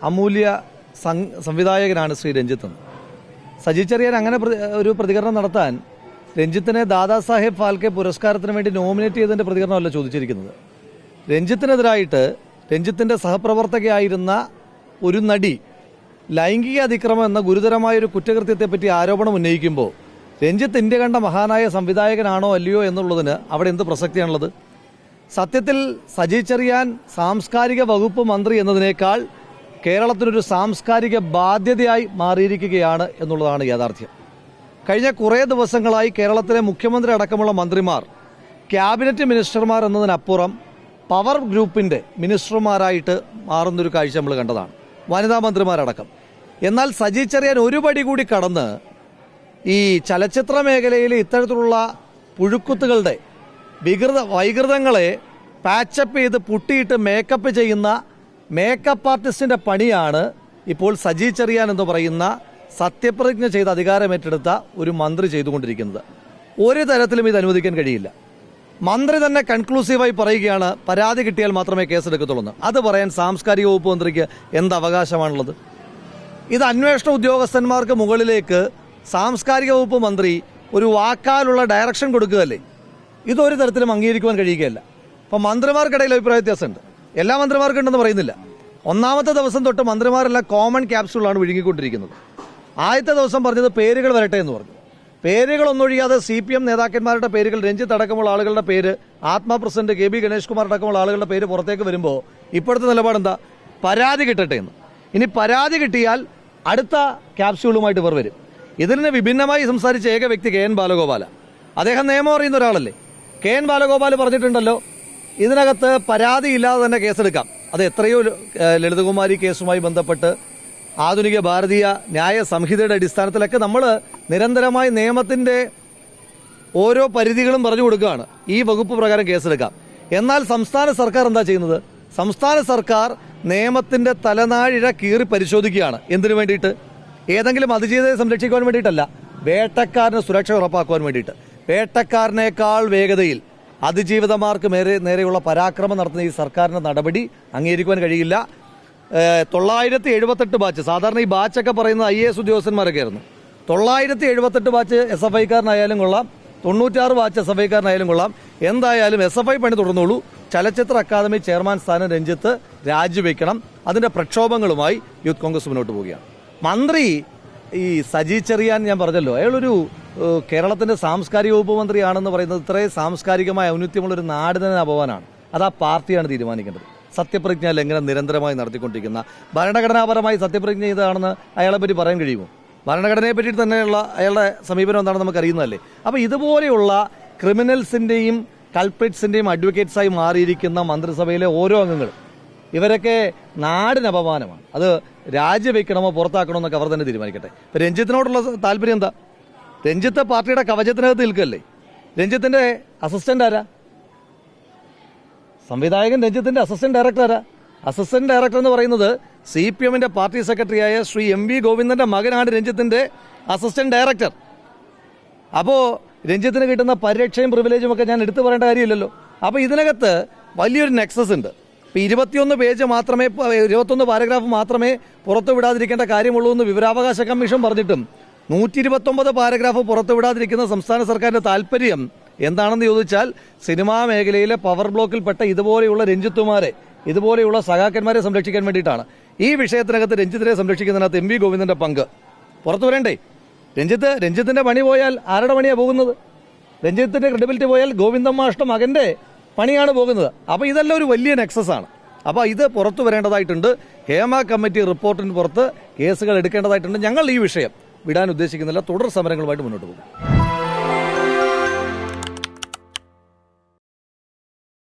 അമൂല്യ സംവിധായകനാണ് ശ്രീ രഞ്ജിത്ത്. സജി ചെറിയാൻ അങ്ങനെ ഒരു പ്രതികരണം നടത്താൻ രഞ്ജിത്തിനെ ദാദാസാഹേബ് ഫാൽക്കെ പുരസ്കാരത്തിന് വേണ്ടി നോമിനേറ്റ് ചെയ്തതിൻ്റെ പ്രതികരണമല്ല ചോദിച്ചിരിക്കുന്നത്. രഞ്ജിത്തിനെതിരായിട്ട് രഞ്ജിത്തിൻ്റെ സഹപ്രവർത്തകയായിരുന്ന ഒരു നടി ലൈംഗിക അതിക്രമം എന്ന ഗുരുതരമായൊരു കുറ്റകൃത്യത്തെപ്പറ്റി ആരോപണം ഉന്നയിക്കുമ്പോൾ രഞ്ജിത്ത് ഇന്ത്യ കണ്ട മഹാനായ സംവിധായകനാണോ അല്ലയോ എന്നുള്ളതിന് അവിടെ എന്ത് പ്രസക്തിയാണുള്ളത്? സത്യത്തിൽ സജി ചെറിയാൻ സാംസ്കാരിക വകുപ്പ് മന്ത്രി എന്നതിനേക്കാൾ കേരളത്തിനൊരു സാംസ്കാരിക ബാധ്യതയായി മാറിയിരിക്കുകയാണ് എന്നുള്ളതാണ് യാഥാർത്ഥ്യം. കഴിഞ്ഞ കുറേ ദിവസങ്ങളായി കേരളത്തിലെ മുഖ്യമന്ത്രി അടക്കമുള്ള മന്ത്രിമാർ ക്യാബിനറ്റ് മിനിസ്റ്റർമാർ എന്നതിനപ്പുറം പവർ ഗ്രൂപ്പിൻ്റെ മിനിസ്റ്റർമാരായിട്ട് മാറുന്നൊരു കാഴ്ച നമ്മൾ കണ്ടതാണ്, വനിതാ മന്ത്രിമാരടക്കം. എന്നാൽ സജി ചെറിയാൻ ഒരു പടി കൂടി കടന്ന് ഈ ചലച്ചിത്ര മേഖലയിലെ ഇത്തരത്തിലുള്ള പുഴുക്കുത്തുകളുടെ വൈകൃതങ്ങളെ പാച്ചപ്പ് ചെയ്ത് പുട്ടിയിട്ട് മേക്കപ്പ് ചെയ്യുന്ന മേക്കപ്പ് ആർട്ടിസ്റ്റിൻ്റെ പണിയാണ് ഇപ്പോൾ സജി ചെറിയാൻ എന്ന് പറയുന്ന സത്യപ്രതിജ്ഞ ചെയ്ത് അധികാരമേറ്റെടുത്ത ഒരു മന്ത്രി ചെയ്തുകൊണ്ടിരിക്കുന്നത്. ഒരു തരത്തിലും ഇത് അനുവദിക്കാൻ കഴിയില്ല. മന്ത്രി തന്നെ കൺക്ലൂസീവായി പറയുകയാണ് പരാതി കിട്ടിയാൽ മാത്രമേ കേസെടുക്കത്തുള്ളൂ. അത് പറയാൻ സാംസ്കാരിക വകുപ്പ് മന്ത്രിക്ക് എന്ത് അവകാശമാണുള്ളത്? ഇത് അന്വേഷണ ഉദ്യോഗസ്ഥന്മാർക്ക് മുകളിലേക്ക് സാംസ്കാരിക വകുപ്പ് മന്ത്രി ഒരു വാക്കാലുള്ള ഡയറക്ഷൻ കൊടുക്കുകയല്ലേ? ഇതൊരു തരത്തിലും അംഗീകരിക്കുവാൻ കഴിയുകയല്ല. അപ്പം മന്ത്രിമാർക്കിടയിൽ അഭിപ്രായ വ്യത്യാസമുണ്ട്. എല്ലാ മന്ത്രിമാർക്കും ഉണ്ടെന്ന് പറയുന്നില്ല. ഒന്നാമത്തെ ദിവസം തൊട്ട് മന്ത്രിമാരെല്ലാം കോമൺ ക്യാപ്സ്യൂളാണ് വിഴുങ്ങിക്കൊണ്ടിരിക്കുന്നത്. ആദ്യത്തെ ദിവസം പറഞ്ഞത് പേരുകൾ വരട്ടെ എന്ന് പറഞ്ഞു. പേരുകളൊന്നൊഴിയാതെ CPM നേതാക്കന്മാരുടെ പേരുകൾ, രഞ്ജിത്ത് അടക്കമുള്ള ആളുകളുടെ പേര്, ആത്മാ പ്രസിഡന്റ് KB ഗണേഷ് കുമാർ അടക്കമുള്ള ആളുകളുടെ പേര് പുറത്തേക്ക് വരുമ്പോൾ ഇപ്പോഴത്തെ നിലപാടെന്താ? പരാതി കിട്ടട്ടെ എന്ന്. ഇനി പരാതി കിട്ടിയാൽ അടുത്ത ക്യാപ്സ്യൂളുമായിട്ട് ഇവർ വരും. ഇതിന് വിഭിന്നമായി സംസാരിച്ച ഏക വ്യക്തി KN ബാലഗോപാല. അദ്ദേഹം നിയമം അറിയുന്ന ഒരാളല്ലേ. KN ബാലഗോപാൽ പറഞ്ഞിട്ടുണ്ടല്ലോ, ഇതിനകത്ത് പരാതിയില്ലാതെ തന്നെ കേസെടുക്കാം. അത് എത്രയോ ലളിതകുമാരി കേസുമായി ബന്ധപ്പെട്ട് ആധുനിക ഭാരതീയ ന്യായ സംഹിതയുടെ അടിസ്ഥാനത്തിലൊക്കെ നമ്മൾ നിരന്തരമായി നിയമത്തിൻ്റെ ഓരോ പരിധികളും പറഞ്ഞു കൊടുക്കുകയാണ്. ഈ വകുപ്പ് പ്രകാരം കേസെടുക്കാം. എന്നാൽ സംസ്ഥാന സർക്കാർ എന്താ ചെയ്യുന്നത്? സംസ്ഥാന സർക്കാർ നിയമത്തിൻ്റെ തലനാഴിഴ കീറി പരിശോധിക്കുകയാണ്. എന്തിനു വേണ്ടിയിട്ട്? ഏതെങ്കിലും അതിജീവിതയെ സംരക്ഷിക്കുവാൻ വേണ്ടിയിട്ടല്ല, വേട്ടക്കാരന് സുരക്ഷ ഉറപ്പാക്കുവാൻ വേണ്ടിയിട്ട്. വേട്ടക്കാരനേക്കാൾ വേഗതയിൽ അതിജീവിതമാർക്ക് നേരെയുള്ള പരാക്രമം നടത്തുന്ന ഈ സർക്കാരിൻ്റെ നടപടി അംഗീകരിക്കുവാൻ കഴിയില്ല. 978 ബാച്ച്, സാധാരണ ഈ ബാച്ചൊക്കെ പറയുന്നത് IAS ഉദ്യോഗസ്ഥന്മാരൊക്കെ ആയിരുന്നു. 978 ബാച്ച് SFIക്കാരനായാലും കൊള്ളാം, 96 ബാച്ച് SFIക്കാരനായാലും കൊള്ളാം. എന്തായാലും SFI പണി തുടർന്നോളൂ. ചലച്ചിത്ര അക്കാദമി ചെയർമാൻ സ്ഥാനം രഞ്ജിത്ത് രാജിവെക്കണം. അതിൻ്റെ പ്രക്ഷോഭങ്ങളുമായി യൂത്ത് കോൺഗ്രസ് മുന്നോട്ട് പോവുകയാണ്. മന്ത്രി ഈ സജി ചെറിയാൻ, ഞാൻ പറഞ്ഞല്ലോ, അയാളൊരു കേരളത്തിൻ്റെ സാംസ്കാരിക വകുപ്പ് മന്ത്രിയാണെന്ന് പറയുന്നത് ഇത്രയും സാംസ്കാരികമായ ഔന്നത്യമുള്ളൊരു നാട് തന്നെ അപമാനമാണ്. അത് ആ പാർട്ടിയാണ് തീരുമാനിക്കേണ്ടത്. സത്യപ്രതിജ്ഞ ലംഘനം നിരന്തരമായി നടത്തിക്കൊണ്ടിരിക്കുന്ന, ഭരണഘടനാപരമായി സത്യപ്രതിജ്ഞ ചെയ്തതാണെന്ന് അയാളെ പറ്റി പറയാൻ കഴിയുമോ? ഭരണഘടനയെ പറ്റിയിട്ട് തന്നെയുള്ള അയാളുടെ സമീപനം എന്താണെന്ന് നമുക്ക് അറിയുന്നതല്ലേ. അപ്പോൾ ഇതുപോലെയുള്ള ക്രിമിനൽസിൻ്റെയും കൾപ്രിറ്റ്സിൻ്റെയും അഡ്വക്കേറ്റ്സായി മാറിയിരിക്കുന്ന മന്ത്രിസഭയിലെ ഓരോ അംഗങ്ങളും, ഇവരൊക്കെ നാടിന് അപമാനമാണ്. അത് രാജിവെക്കണമോ പുറത്താക്കണമോ എന്നൊക്കെ അവർ തന്നെ തീരുമാനിക്കട്ടെ. ഇപ്പം രഞ്ജിത്തിനോടുള്ള താല്പര്യം എന്താ? രഞ്ജിത്ത് പാർട്ടിയുടെ കവചത്തിനകത്ത് നിൽക്കല്ലേ. രഞ്ജിത്തിൻ്റെ അസിസ്റ്റന്റ് ആരാ? സംവിധായകൻ രഞ്ജിത്തിന്റെ അസിസ്റ്റന്റ് ഡയറക്ടർ ആരാ? അസിസ്റ്റന്റ് ഡയറക്ടർ എന്ന് പറയുന്നത് CPMന്റെ പാർട്ടി സെക്രട്ടറിയായ ശ്രീ MV ഗോവിന്ദന്റെ മകനാണ് രഞ്ജിത്തിന്റെ അസിസ്റ്റന്റ് ഡയറക്ടർ. അപ്പോൾ രഞ്ജിത്തിന് കിട്ടുന്ന പരിരക്ഷയും പ്രിവിലേജും ഒക്കെ ഞാൻ എടുത്തു പറയേണ്ട കാര്യമില്ലല്ലോ. അപ്പോൾ ഇതിനകത്ത് വലിയൊരു നെക്സസ് ഉണ്ട്. ഇപ്പോൾ 21 പേജ് മാത്രമേ, 21 പാരഗ്രാഫ് മാത്രമേ പുറത്തുവിടാതിരിക്കേണ്ട കാര്യമുള്ളൂ എന്ന് വിവരാവകാശ കമ്മീഷൻ പറഞ്ഞിട്ടും 129 പാരഗ്രാഫ് പുറത്തുവിടാതിരിക്കുന്ന സംസ്ഥാന സർക്കാരിന്റെ താല്പര്യം എന്താണെന്ന് ചോദിച്ചാൽ, സിനിമാ മേഖലയിലെ പവർ ബ്ലോക്കിൽപ്പെട്ട ഇതുപോലെയുള്ള രഞ്ജിത്തുമാരെ, ഇതുപോലെയുള്ള സഖാക്കന്മാരെ സംരക്ഷിക്കാൻ വേണ്ടിയിട്ടാണ്. ഈ വിഷയത്തിനകത്ത് രഞ്ജിത്തിനെ സംരക്ഷിക്കുന്നതിനകത്ത് MV ഗോവിന്ദന്റെ പങ്ക് പുറത്തു വരണ്ടേ? രഞ്ജിത്തിന്റെ പണി പോയാൽ ആരുടെ പണിയാണ് പോകുന്നത്? രഞ്ജിത്തിന്റെ ക്രെഡിബിലിറ്റി പോയാൽ ഗോവിന്ദൻ മാഷ്ട മകന്റെ പണിയാണ് പോകുന്നത്. അപ്പോൾ ഇതെല്ലാം ഒരു വലിയ നെക്സസ് ആണ്. അപ്പോൾ ഇത് പുറത്തു വരേണ്ടതായിട്ടുണ്ട്. ഹേമ കമ്മിറ്റി റിപ്പോർട്ടിന് പുറത്ത് കേസുകൾ എടുക്കേണ്ടതായിട്ടുണ്ട്. ഞങ്ങൾ ഈ വിഷയം വിടാൻ ഉദ്ദേശിക്കുന്നില്ല. തുടർ സമരങ്ങളുമായിട്ട് മുന്നോട്ട് പോകും.